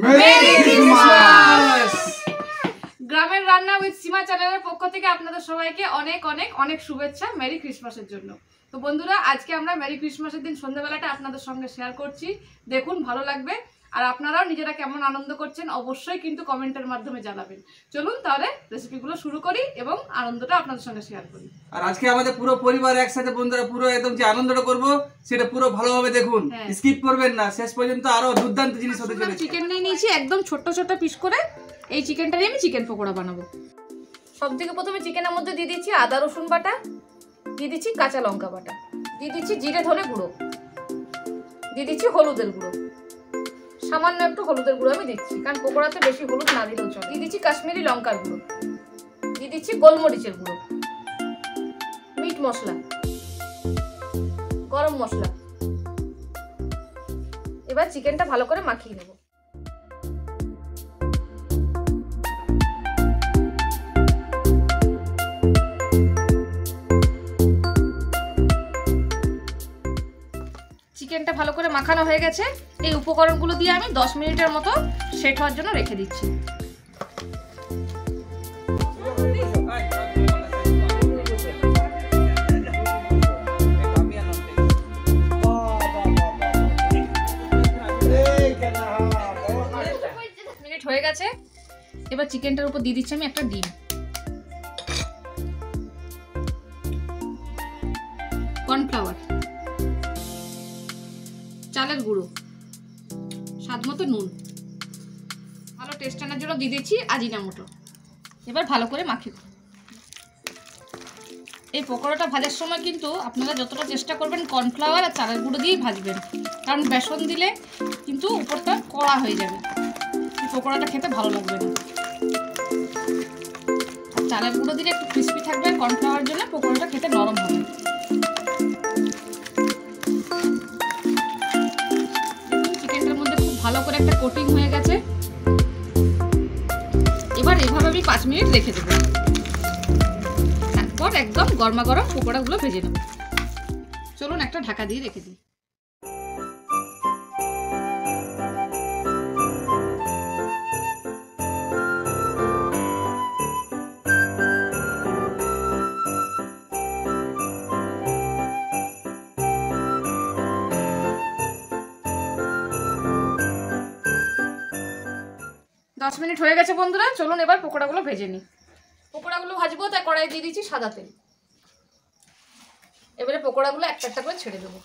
Merry Christmas. গ্রামের রান্না with সীমা চ্যানেলের পক্ষ থেকে আপনাদের সবাইকে অনেক অনেক অনেক শুভেচ্ছা মেরি ক্রিসমাসের জন্য। তো বন্ধুরা, আজকে আমরা মেরি ক্রিসমাসের দিন সন্ধ্যাবেলাটা আপনাদের সঙ্গে শেয়ার করছি। দেখুন, ভালো লাগবে। আর আপনারাও নিজেরা কেমন আনন্দ করছেন অবশ্যই কিন্তু কমেন্টের মাধ্যমে জানাবেন। চলুন তাহলে রেসিপিগুলো শুরু করি এবং আনন্দটা আপনাদের সঙ্গে শেয়ার করি। আর আজকে আমাদের পুরো পরিবার একসাথে বন্ধুরা পুরো একদম যে আনন্দটা করব সেটা পুরো ভালোভাবে দেখুন, স্কিপ করবেন না, শেষ পর্যন্ত আরো দুর্দান্ত জিনিস হতে চলেছে। চিকেন নিয়ে নিয়েছি একদম ছোট ছোট পিস করে। এই চিকেনটা দিয়ে আমি চিকেন পকোড়া বানাবো। সবথেকে প্রথমে চিকেনের মধ্যে দিয়ে দিচ্ছি আদা রসুন বাটা, দিয়ে দিচ্ছি কাঁচা লঙ্কা বাটা, দিয়ে দিচ্ছি জিরে ধনে গুঁড়ো, দিয়ে দিচ্ছি হলুদের গুঁড়ো, সামান্য একটু হলুদের গুঁড়ো আমি দিচ্ছি, কারণ পকোড়াতে বেশি হলুদ না দিলেও চলে। দিয়ে দিচ্ছি কাশ্মীরি লঙ্কার গুঁড়ো, দিয়ে দিচ্ছি গোলমরিচের গুঁড়ো, মিট মশলা, গরম মশলা। এবার চিকেনটা ভালো করে মাখিয়ে নেব। চিকেনটা ভালো করে মাখানো হয়ে গেছে। এই উপকরণগুলো দিয়ে আমি 10 মিনিটের মতো সেট হওয়ার জন্য রেখে দিচ্ছি। মিনিট হয়ে গেছে। এবার চিকেনটার উপর দিয়ে দিচ্ছি আমি একটা ডিম, কর্নফ্লাওয়ার, চালের গুঁড়ো, স্বাদ মতো নুন, ভালো টেস্ট আনার জন্য দিয়ে দিচ্ছি আজিনামোটো। এবার ভালো করে মাখিয়ে। এই পকোড়াটা ভাজার সময় কিন্তু আপনারা যতটা চেষ্টা করবেন কর্নফ্লাওয়ার আর চালের গুঁড়ো দিয়েই ভাজবেন, কারণ বেসন দিলে কিন্তু উপরটা কড়া হয়ে যাবে, এই পকোড়াটা খেতে ভালো লাগবে না। চালের গুঁড়ো দিলে একটু ক্রিস্পি থাকবে, কর্নফ্লাওয়ার জন্য পকোড়াটা খেতে নরম হবে। ভালো করে একটা কোটিং হয়ে গেছে। এবার এভাবে আমি 5 মিনিট রেখে দেবো, তারপর একদম গরমা গরম পকোড়াগুলো ভেজে নেব। চলুন একটা ঢাকা দিয়ে রেখে দিই। দশ মিনিট হয়ে গেছে বন্ধুরা, চলুন এবার পকোড়াগুলো ভেজে নিই। পকোড়াগুলো ভাজবো তাই কড়াই দিয়ে দিচ্ছি সাদা তেল। এবারে পকোড়াগুলো একটা একটা করে ছেড়ে দেবো।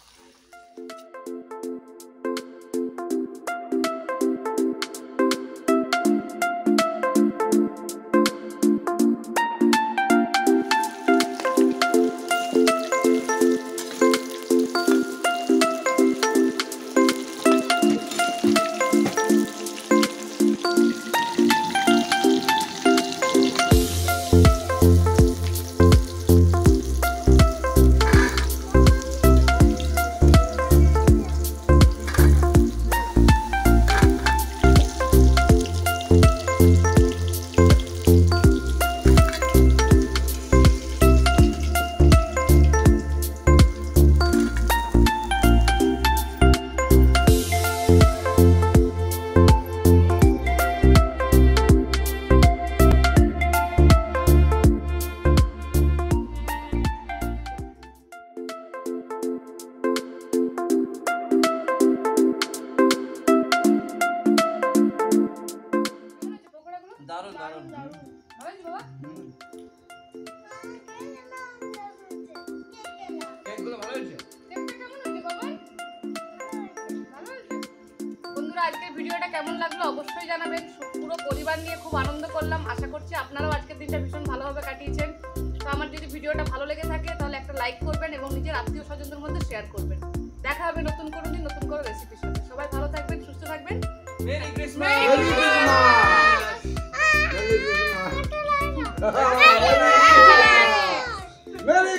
বন্ধুরা, আজকের ভিডিওটা কেমন লাগলো অবশ্যই জানাবেন। পুরো পরিবার নিয়ে খুব আনন্দ করলাম। আশা করছি আপনারাও আজকের দিনটা ভীষণ ভালোভাবে কাটিয়েছেন। তো আমার যদি ভিডিওটা ভালো লেগে থাকে তাহলে একটা লাইক করবেন এবং নিজের আত্মীয় স্বজনদের মধ্যে শেয়ার করবেন। দেখা হবে নতুন কোনো দিন নতুন কোনো রেসিপির সাথে। সবাই ভালো থাকবেন, সুস্থ থাকবেন। Merry Christmas. মেরি